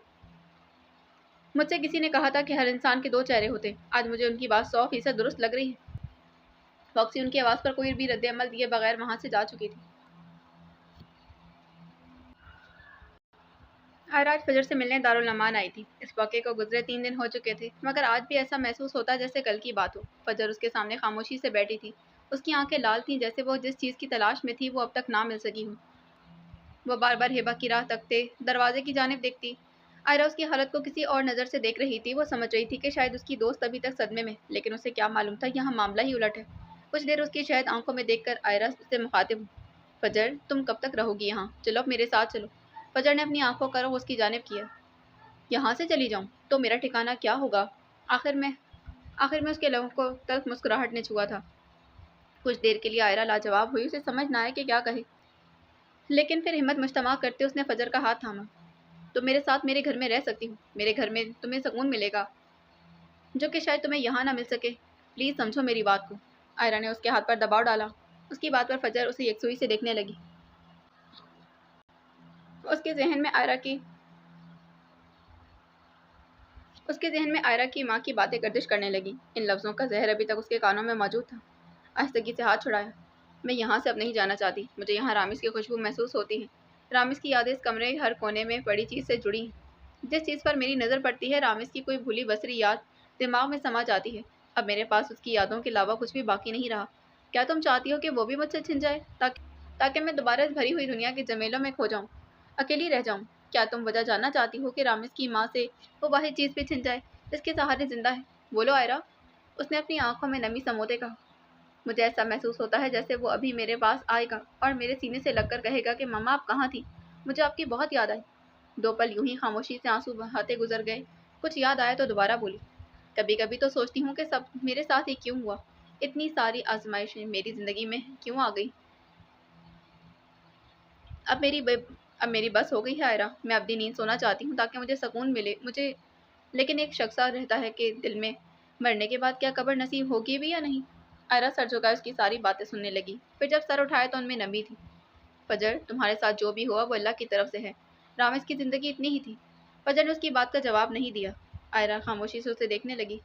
مجھ سے کسی نے کہا تھا کہ ہر انسان کے دو چہرے ہوتے ہیں۔ آج مجھے ان کی بات 100% درست لگ رہی ہے۔ فاکسی ان کی آواز پر کوئی بھی رد عمل دیے بغیر وہاں سے جا چکی تھی۔ آج فجر سے ملنے دارالنعمان آئی تھی۔ اس واقعے کو گزرے 3 دن ہو چکے تھے، مگر آج بھی ایسا محسوس ہوتا جیسے کل کی بات ہو۔ فجر اس کے سامنے خاموشی سے بیٹھی تھی۔ اس کی آنکھیں لال تھیں، جیسے وہ جس چیز کی تلاش میں تھی وہ اب تک نہ مل سکی ہو۔ وہ بار بار ہیبا کی راہ تکتے دروازے کی جانب دیکھتی۔ آئرہ اس کی حالت کو کسی اور نظر سے دیکھ رہی تھی۔ وہ سمجھ رہی تھی کہ شاید اس کی دوست ابھی تک صدمے میں، لیکن اسے کیا معلوم تھا یہاں معاملہ ہی الٹ ہے۔ کچھ دیر اس کی شاید آنکھوں میں دیکھ کر آئرہ اس سے مخاطب ہوئی۔ فجر، تم کب تک رہو گی یہاں؟ چلو اب میرے ساتھ چلو۔ فجر نے اپنی آنکھوں کا رخ اس کی جانب کیا۔ یہاں سے چلی جاؤں تو میرا ٹھکانہ کیا ہوگا؟ آخر میں اس کے لبوں کو تلخ مسکراہٹ نے چھوا تھا۔ کچھ دیر کے لیے آئرہ لاجواب ہوئی، اسے سمجھ نہ آئے کہ کیا کہے، لیکن پھر ہمت مجتمع کرتے اس نے فجر کا ہاتھ تھاما۔ تم میرے ساتھ میرے گھر میں رہ سکتی ہو، میرے گھر میں تمہیں سکون ملے گا جو کہ شاید تمہیں یہاں نہ مل سکے۔ پلیز سمجھو میری بات کو۔ آئرہ نے اس کے ہاتھ پر دباؤ ڈالا۔ اس کی بات پر فجر اسے یکسوئی سے دیکھنے لگی۔ اس کے ذہن میں آئرہ کی ماں کی باتیں گردش کرنے لگی۔ ان لفظوں کا زہر ابھی تک اس کے کانوں میں موجود تھا۔ آہستگی سے ہاتھ چھڑایا۔ میں یہاں سے اب نہیں جانا چاہتی۔ مجھے یہاں رامز کی خوشبو محسوس ہوتی ہے۔ رامز کی یادیں اس کمرے ہر کونے میں پڑی چیز سے جڑی ہیں۔ جس چیز پر میری نظر پڑتی ہے، رامز کی کوئی بھولی بسری یاد دماغ میں سما جاتی ہے۔ اب میرے پاس اس کی یادوں کے علاوہ کچھ بھی باقی نہیں رہا۔ کیا تم چاہتی ہو کہ وہ بھی مجھ سے چھن جائے تاکہ میں دوبارہ اس بھری ہوئی دنیا کے جمیلوں میں کھو جاؤں، اکیلی رہ جاؤں؟ کیا تم وجہ جاننا چاہتی ہو کہ رامز کی ماں سے وہ واحد چیز بھی چھن جائے جس کے سہارے زندہ ہے؟ بولو آئرہ، اس نے اپنی آنکھوں میں نمی سموتے کہا۔ مجھے ایسا محسوس ہوتا ہے جیسے وہ ابھی میرے پاس آئے گا اور میرے سینے سے لگ کر کہے گا کہ ماما آپ کہاں تھی؟ مجھے آپ کی بہت یاد آئی۔ 2 پل یوں ہی خاموشی سے آنسو بہاتے گزر گئے۔ کچھ یاد آیا تو دوبارہ بولی۔ کبھی کبھی تو سوچتی ہوں کہ سب میرے ساتھ ہی کیوں ہوا؟ اتنی ساری آزمائشیں میری زندگی میں کیوں آ گئی؟ اب میری بس ہو گئی ہے آئرہ۔ میں ابدی نیند سونا چاہتی ہوں تاکہ مجھے سکون ملے۔ لیکن ایک شک سا رہتا ہے کہ دل میں، مرنے کے بعد کیا قبر نصیب ہوگی بھی یا نہیں؟ آئرہ سر جھکائے اس کی ساری باتیں سننے لگی، پھر جب سر اٹھایا تو ان میں نمی تھی۔ فجر، تمہارے ساتھ جو بھی ہوا وہ اللہ کی طرف سے ہے۔ رامز کی زندگی اتنی ہی تھی۔ فجر نے اس کی بات کا جواب نہیں دیا۔ آئرہ خاموشی سے اسے دیکھنے لگی۔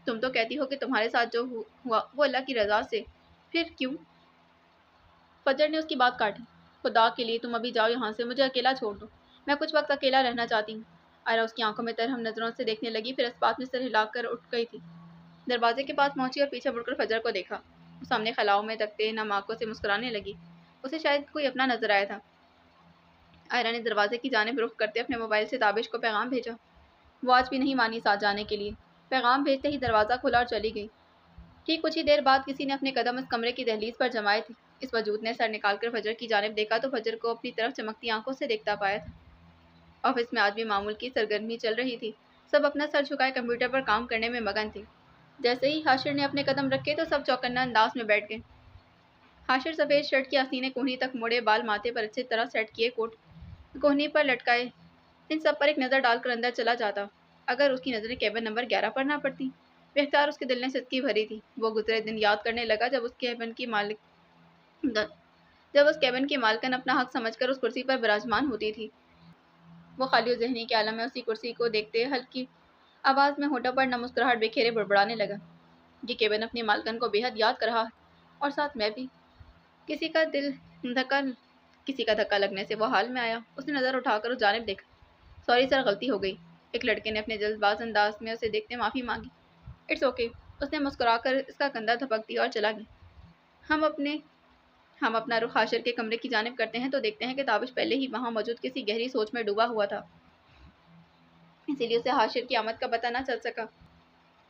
تم تو کہتی ہو کہ تمہارے ساتھ جو ہوا وہ اللہ کی رضا سے، پھر کیوں؟ فجر نے اس کی بات کاٹی۔ خدا کے لیے تم ابھی جاؤ یہاں سے، مجھے اکیلا چھوڑ دو۔ میں کچھ وقت اکیلا رہنا چاہتی ہوں۔ آئرہ اس کی آنکھوں میں ترہم نظروں سے دیکھنے لگی، پھر اس بات میں سر ہلا کر اٹھ گئی تھی۔ دروازے کے پاس پہنچی اور پیچھے مڑ کر فجر کو دیکھا۔ وہ سامنے خلاؤں میں تکتے نم آنکھوں سے مسکرانے لگی۔ اسے شاید کوئی اپنا نظر آیا تھا۔ آئرہ نے دروازے کی جانب رخ کرتے اپنے موبائل سے تابش کو پیغام بھیجا۔ وہ آج بھی نہیں مانی ساتھ جانے کے لیے۔ پیغام بھیجتے ہی دروازہ کھلا اور چلی گئی۔ ٹھیک کچھ ہی دیر بعد کسی نے اپنے قدم اس کمرے کی دہلیز پر جمائے تھے۔ اس وجود نے سر نکال کر فجر کی جانب دیکھا تو فجر کو اپنی طرف چمکتی آنکھوں سے دیکھتا پایا تھا۔ آفس میں آج بھی معمول کی سرگرمی چل رہی تھی۔ سب اپنا سر جھکائے کمپیوٹر پر کام کرنے میں مگن تھے۔ جیسے ہی حاشر نے اپنے قدم رکھے تو سب چوکنا انداز میں بیٹھ گئے۔ حاشر سفید شرٹ کی آستینیں کوہنی تک موڑے، بال ماتھے پر اچھی طرح سیٹ کیے، کوٹ کوہنی پر لٹکائے، ان سب پر ایک نظر ڈال کر اندر چلا جاتا۔ اگر اس کی نظریں کیبن نمبر 11 پر نہ پڑتی۔ بے اختیار اس کے دل نے صدقی بھری تھی۔ وہ گزرے دن یاد کرنے لگا جب اس کیبن کی مالکن اپنا حق سمجھ کر اس کرسی پر براجمان ہوتی تھی۔ وہ خالی و ذہنی کے عالم میں اسی کرسی کو دیکھتے ہلکی آواز میں ہونٹوں پر نہ مسکراہٹ بکھیرے بڑبڑانے لگا۔ یہ کیبن اپنی مالکن کو بے حد یاد کر رہا ہے، اور ساتھ میں بھی۔ کسی کا دھکا لگنے سے وہ حال میں آیا۔ اس نے نظر اٹھا کر اس جانب دیکھا۔ سوری سر، غلطی ہو گئی۔ ایک لڑکے نے اپنے جلد باز انداز میں اسے دیکھتے معافی مانگی۔ اٹس اوکے، اس نے مسکرا کر اس کا کندھا دھپک دیا اور چلا گیا۔ ہم اپنا رخ حاشر کے کمرے کی جانب کرتے ہیں تو دیکھتے ہیں کہ تابش پہلے ہی وہاں موجود کسی گہری سوچ میں ڈوبا ہوا تھا، اسی لیے اسے حاشر کی آمد کا پتہ نہ چل سکا۔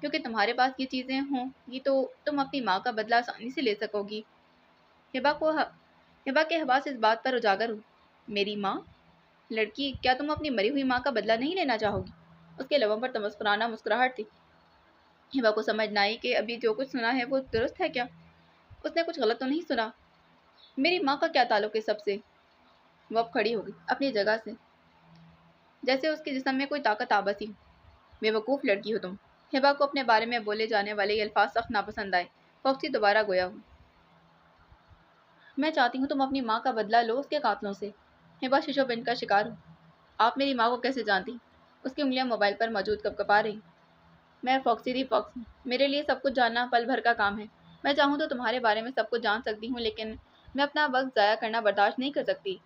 کیونکہ تمہارے پاس یہ چیزیں ہوں گی تو تم اپنی ماں کا بدلہ آسانی سے لے سکو گی۔ ہبا کے حواس اس بات پر اجاگر ہوئے۔ میری ماں؟ لڑکی، کیا تم اپنی مری ہوئی ماں کا بدلہ نہیں لینا چاہو گی؟ اس کے لبوں پر تمسکرانہ مسکراہٹ تھی۔ ہبا کو سمجھ نہ آئی کہ ابھی جو کچھ سنا ہے وہ درست ہے کیا۔ اس نے کچھ غلط تو نہیں سنا۔ میری ماں کا کیا تعلق ہے سب سے؟ وہ اب کھڑی ہو گئی اپنی جگہ سے، جیسے اس کے جسم میں کوئی طاقت آبسی ہو۔ بے وقوف لڑکی ہو تم۔ ہبا کو اپنے بارے میں بولے جانے والے یہ الفاظ سخت ناپسند آئے۔ فوکسی دوبارہ گویا ہو۔ میں چاہتی ہوں تم اپنی ماں کا بدلہ لو اس کے قاتلوں سے۔ ہبا ششو بن کا شکار ہو۔ آپ میری ماں کو کیسے جانتی؟ اس کی انگلیاں موبائل پر موجود کپکپا رہی۔ میں فوکسی دی فاکس ہوں۔ میرے لیے سب کچھ جاننا پل بھر کا کام ہے۔ میں چاہوں تو تمہارے بارے میں سب کچھ جان سکتی ہوں، لیکن میں اپنا وقت ضائع کرنا برداشت نہیں کر سکتی۔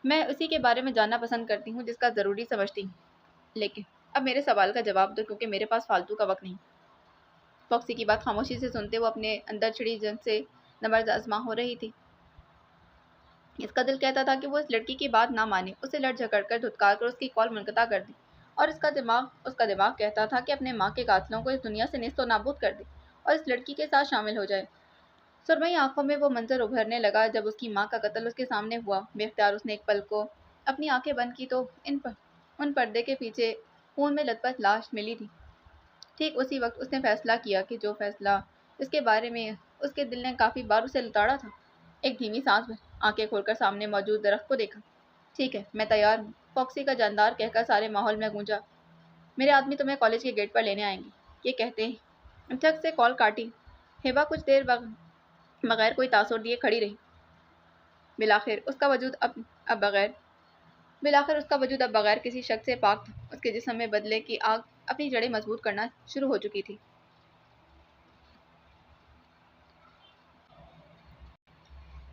میں اسی کے بارے میں جاننا پسند کرتی ہوں جس کا ضروری سمجھتی ہوں۔ لیکن اب میرے سوال کا جواب دو، کیونکہ میرے پاس فالتو کا وقت نہیں۔ فوکسی کی بات خاموشی سے سنتے وہ اپنے اندر چھڑی جنگ سے نبرد آزما ہو رہی تھی۔ اس کا دل کہتا تھا کہ وہ اس لڑکی کی بات نہ مانے، اسے لڑ جھگڑ کر دھتکار کر اس کی کال منقطع کر دے، اور اس کا دماغ کہتا تھا کہ اپنے ماں کے قاتلوں کو اس دنیا سے نیست و نابود کر دے اور اس لڑکی کے ساتھ شامل ہو جائے۔ سرمئی آنکھوں میں وہ منظر ابھرنے لگا جب اس کی ماں کا قتل اس کے سامنے ہوا۔ بے اختیار اس نے ایک پل کو اپنی آنکھیں بند کی تو ان پردے کے پیچھے خون میں لت پت لاش ملی تھی۔ ٹھیک اسی وقت اس نے فیصلہ کیا کہ جو فیصلہ اس کے بارے میں اس کے دل نے کافی بار اسے لتاڑا تھا۔ ایک دھیمی سانس بھری، آنکھیں کھول کر سامنے موجود درخت کو دیکھا۔ ٹھیک ہے، میں تیار ہوں، فوکسی کا جاندار کہہ کر سارے ماحول میں گونجا۔ میرے آدمی تمہیں کالج کے گیٹ پر لینے آئیں گے۔ یہ کہتے ہی جھٹ سے کال کاٹی۔ ہبا کچھ دیر بغیر کوئی تاثر دیے کھڑی رہی۔ بالآخر اس کا وجود اب بغیر کسی شک سے پاک تھا۔ اس کے جسم میں بدلے کی آگ اپنی جڑیں مضبوط کرنا شروع ہو چکی تھی۔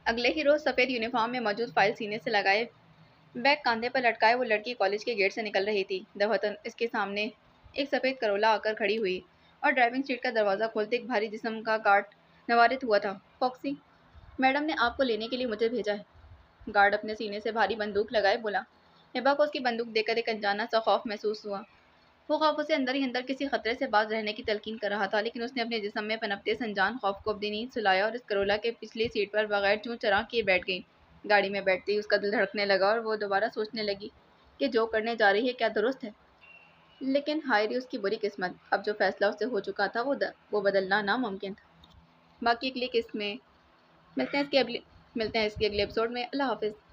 اگلے ہی روز سفید یونیفارم میں موجود فائل سینے سے لگائے بیگ کاندھے پر لٹکائے وہ لڑکی کالج کے گیٹ سے نکل رہی تھی۔ دفعتاً اس کے سامنے ایک سفید کرولا آ کر کھڑی ہوئی اور ڈرائیونگ سیٹ کا دروازہ کھولتے ایک بھاری جسم کا گارڈ نوارت ہوا تھا۔ فوکسی، میڈم نے آپ کو لینے کے لیے مجھے بھیجا ہے، گارڈ اپنے سینے سے بھاری بندوق لگائے بولا۔ ہبا کو اس کی بندوق دیکھ کر ایک انجانہ سا خوف محسوس ہوا۔ وہ خوف اسے اندر ہی اندر کسی خطرے سے باز رہنے کی تلقین کر رہا تھا، لیکن اس نے اپنے جسم میں پنپتے سنجان خوف کو اپنی نیند سلایا اور اس کرولا کے پچھلی سیٹ پر بغیر چوں چراغ کیے بیٹھ گئی۔ گاڑی میں بیٹھتے ہی اس کا دل دھڑکنے لگا اور وہ دوبارہ سوچنے لگی کہ جو کرنے جا رہی ہے کیا درست ہے۔ لیکن ہائے ری اس کی بری قسمت، اب جو فیصلہ اس سے ہو چکا تھا وہ بدلنا ناممکن تھا۔ باقی اگلی قسط میں ملتے ہیں اس کے اگلے ایپیسوڈ میں۔ اللہ حافظ۔